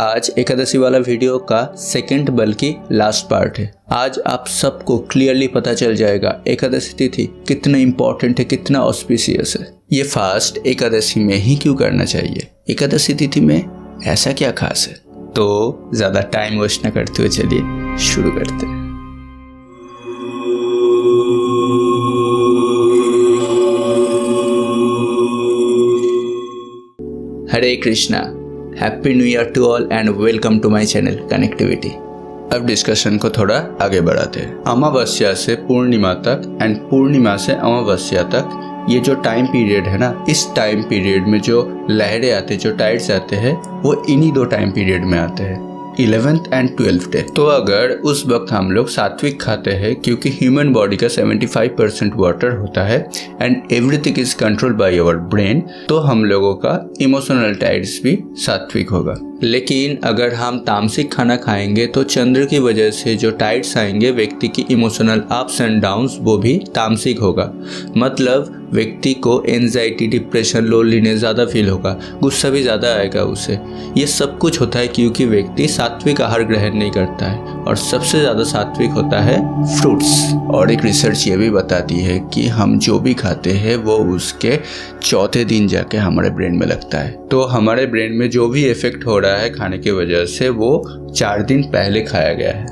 आज एकादशी वाला वीडियो का सेकंड बल्कि लास्ट पार्ट है। आज आप सबको क्लियरली पता चल जाएगा एकादशी तिथि कितना इम्पोर्टेंट है, कितना ऑस्पिशियस है। ये फास्ट एकादशी में ही क्यों करना चाहिए, एकादशी तिथि में ऐसा क्या खास है। तो ज़्यादा टाइम वेस्ट न करते हुए चलिए शुरू करते हैं। Hare Krishna, happy new year to all and welcome to my channel connectivity. अब डिस्कशन को थोड़ा आगे बढ़ाते हैं। अमावस्या से पूर्णिमा तक एंड पूर्णिमा से अमावस्या तक ये जो टाइम पीरियड है ना, इस टाइम पीरियड में जो लहरें आते हैं, जो टाइड्स आते हैं, वो इन्हीं दो टाइम पीरियड में आते हैं, 11th एंड 12th डे। तो अगर उस वक्त हम लोग सात्विक खाते हैं, क्योंकि ह्यूमन बॉडी का 75% वाटर होता है and everything is control by our brain, तो हम लोगों का इमोशनल टाइड्स भी सात्विक होगा। लेकिन अगर हम तामसिक खाना खाएंगे तो चंद्र की वजह से जो टाइड्स आएंगे, व्यक्ति की इमोशनल अप्स एंड डाउन्स, वो भी तामसिक होगा। मतलब व्यक्ति को एंजाइटी, डिप्रेशन, लोनलीनेस ज़्यादा फील होगा, गुस्सा भी ज़्यादा आएगा उसे। ये सब कुछ होता है क्योंकि व्यक्ति सात्विक आहार ग्रहण नहीं करता है, और सबसे ज़्यादा सात्विक होता है फ्रूट्स। और एक रिसर्च ये भी बताती है कि हम जो भी खाते हैं वो उसके चौथे दिन जाके हमारे ब्रेन में लगता है। तो हमारे ब्रेन में जो भी इफेक्ट हो रहा है खाने की वजह से, वो 4 दिन पहले खाया गया है।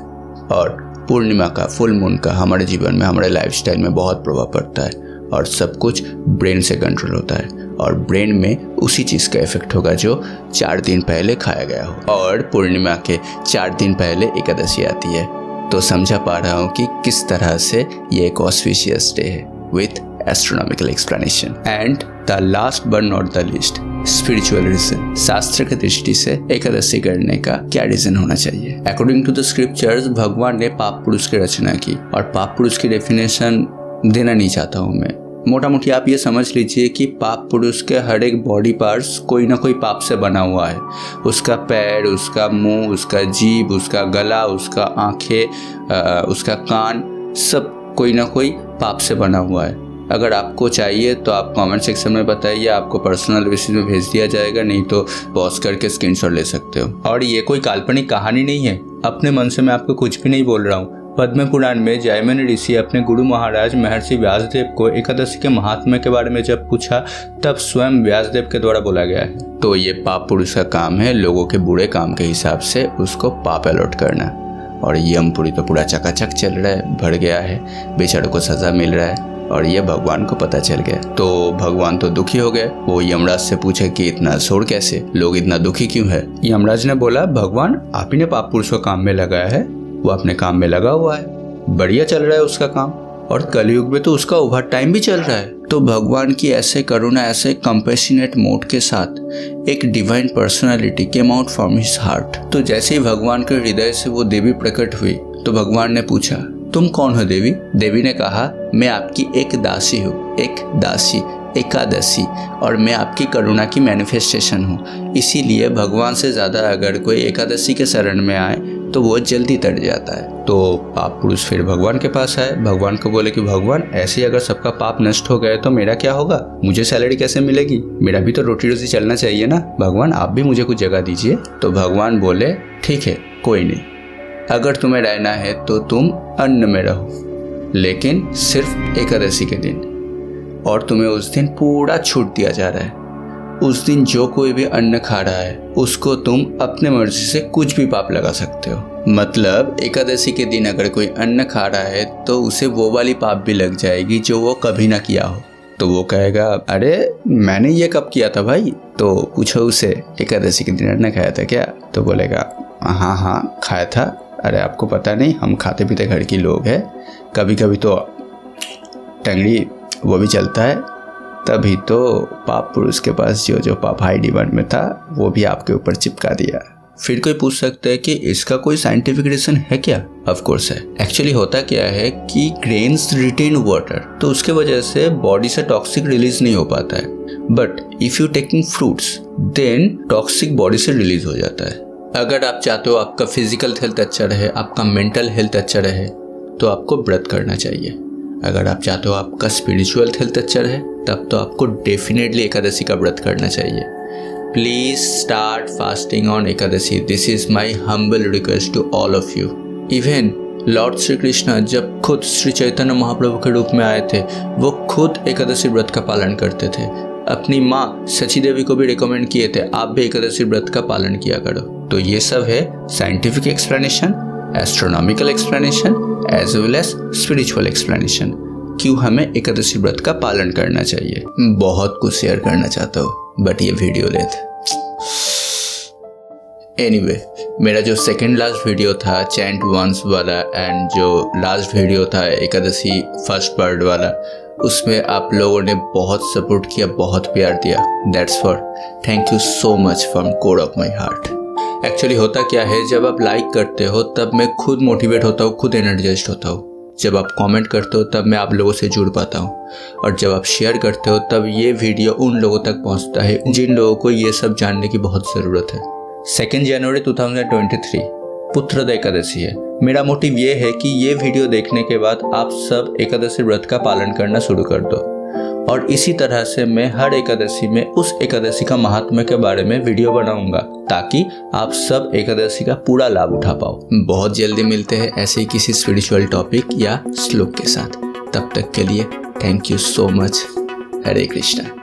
और पूर्णिमा का, फुल मून का हमारे जीवन में, हमारे लाइफस्टाइल में बहुत प्रभाव पड़ता है, और सब कुछ ब्रेन से कंट्रोल होता है, और ब्रेन में उसी चीज़ का इफेक्ट होगा जो 4 दिन पहले खाया गया हो। और पूर्णिमा के 4 दिन पहले एकादशी आती है। तो समझा पा रहा हूँ कि किस तरह से ये एक ऑस्पिशियस डे है with astronomical explanation. And the last but not the least, spiritual reason. शास्त्र की दृष्टि से एकादशी करने का क्या रीजन होना चाहिए। अकॉर्डिंग टू द स्क्रिप्चर्स, भगवान ने पाप पुरुष की रचना की, और पाप पुरुष की डेफिनेशन देना नहीं चाहता हूँ मैं। मोटा मोटी आप ये समझ लीजिए कि पाप पुरुष के हर एक बॉडी पार्ट्स कोई ना कोई पाप से बना हुआ है। उसका पैर, उसका मुंह, उसका जीभ, उसका गला, उसका आंखें, उसका कान, सब कोई ना कोई पाप से बना हुआ है। अगर आपको चाहिए तो आप कमेंट सेक्शन में बताइए, आपको पर्सनल बेसिस में भेज दिया जाएगा, नहीं तो पॉज करके स्क्रीनशॉट ले सकते हो। और ये कोई काल्पनिक कहानी नहीं है, अपने मन से मैं आपको कुछ भी नहीं बोल रहा हूँ। पद्म पुराण में जयमिनी ऋषि अपने गुरु महाराज महर्षि व्यासदेव को एकादशी के महात्म्य के बारे में जब पूछा, तब स्वयं व्यासदेव के द्वारा बोला गया है। तो ये पाप पुरुष का काम है लोगों के बुरे काम के हिसाब से उसको पाप अलॉट करना। और यमपुरी तो पूरा चकाचक चल रहा है, भर गया है, बेचारों को सजा मिल रहा है, और ये भगवान को पता चल गया। तो भगवान तो दुखी हो गए। वो यमराज से पूछे कि इतना शोर कैसे, लोग इतना दुखी क्यों है। यमराज ने बोला, भगवान आप ही ने पाप पुरुष को काम में लगाया है, वो अपने काम में लगा हुआ है, बढ़िया चल रहा है उसका काम, और कलयुग में तो उसका ओवर टाइम भी चल रहा है। तो भगवान की ऐसे करुणा, ऐसे कंपैशनेट मोड के साथ एक divine personality came out from his heart. तो जैसे ही भगवान के हृदय से वो देवी प्रकट हुई, तो भगवान ने पूछा, तुम कौन हो देवी। देवी ने कहा, मैं आपकी एक दासी हूँ, एक दासी, एकादशी, और मैं आपकी करुणा की मैनिफेस्टेशन हूँ। इसीलिए भगवान से ज़्यादा अगर कोई एकादशी के शरण में आए तो वो जल्दी तर जाता है। तो पाप पुरुष फिर भगवान के पास आए, भगवान को बोले कि भगवान ऐसे ही अगर सबका पाप नष्ट हो गए तो मेरा क्या होगा, मुझे सैलरी कैसे मिलेगी, मेरा भी तो रोटी रोजी चलना चाहिए ना, भगवान आप भी मुझे कुछ जगह दीजिए। तो भगवान बोले, ठीक है, कोई नहीं, अगर तुम्हें रहना है तो तुम अन्न में रहो, लेकिन सिर्फ एकादशी के दिन, और तुम्हें उस दिन पूरा छूट दिया जा रहा है। उस दिन जो कोई भी अन्न खा रहा है उसको तुम अपने मर्जी से कुछ भी पाप लगा सकते हो। मतलब एकादशी के दिन अगर कोई अन्न खा रहा है तो उसे वो वाली पाप भी लग जाएगी जो वो कभी ना किया हो। तो वो कहेगा, अरे मैंने ये कब किया था भाई। तो पूछो उसे, एकादशी के दिन अन्न खाया था क्या। तो बोलेगा, हाँ खाया था। अरे आपको पता नहीं, हम खाते पीते घर के लोग हैं, कभी कभी तो टंगड़ी वो भी चलता है। तभी तो पाप पुरुष के पास जो पाप हाई डिमांड में था वो भी आपके ऊपर चिपका दिया। फिर कोई पूछ सकता है कि इसका कोई साइंटिफिक रीजन है क्या। ऑफ कोर्स है। एक्चुअली होता क्या है कि ग्रेन्स रिटेन वाटर, तो उसके वजह से बॉडी से टॉक्सिक रिलीज नहीं हो पाता है। But if you taking fruits then toxic body से रिलीज हो जाता है। अगर आप चाहते हो आपका फिजिकल हेल्थ अच्छा रहे, आपका मेंटल हेल्थ अच्छा रहे, तो आपको व्रत करना चाहिए। अगर आप चाहते हो आपका स्पिरिचुअल हेल्थ अच्छा रहे, तब तो आपको डेफिनेटली एकादशी का व्रत करना चाहिए। Please start fasting on Ekadasi. This is my humble request to all of you. Even Lord Shri Krishna जब खुद श्री चैतन्य महाप्रभु के रूप में आए थे, वो खुद एकादशी व्रत का पालन करते थे। अपनी माँ सची देवी को भी रिकमेंड किए थे, आप भी एकादशी व्रत का पालन किया करो। तो ये सब है scientific explanation, astronomical explanation as well as spiritual explanation, क्यों हमें एकादशी व्रत का पालन करना चाहिए। बहुत कुछ शेयर करना चाहता हूँ बट ये वीडियो लेट। एनीवे, मेरा जो सेकंड लास्ट वीडियो था चैंट वंस वाला एंड जो लास्ट वीडियो था एकादशी फर्स्ट पार्ट वाला, उसमें आप लोगों ने बहुत सपोर्ट किया, बहुत प्यार दिया। That's for thank you so much from core of my heart. Actually होता क्या है, जब आप लाइक करते हो तब मैं खुद मोटिवेट होता हूँ, खुद एनर्जाइज्ड होता हूँ। जब आप कमेंट करते हो तब मैं आप लोगों से जुड़ पाता हूँ, और जब आप शेयर करते हो तब ये वीडियो उन लोगों तक पहुँचता है जिन लोगों को ये सब जानने की बहुत ज़रूरत है। 2 जनवरी 2023 पुत्रद एकादशी है। मेरा मोटिव ये है कि ये वीडियो देखने के बाद आप सब एकादशी व्रत का पालन करना शुरू कर दो, और इसी तरह से मैं हर एकादशी में उस एकादशी का महात्म्य के बारे में वीडियो बनाऊंगा ताकि आप सब एकादशी का पूरा लाभ उठा पाओ। बहुत जल्दी मिलते हैं ऐसे ही किसी स्पिरिचुअल टॉपिक या श्लोक के साथ। तब तक के लिए thank you so much. Hare Krishna.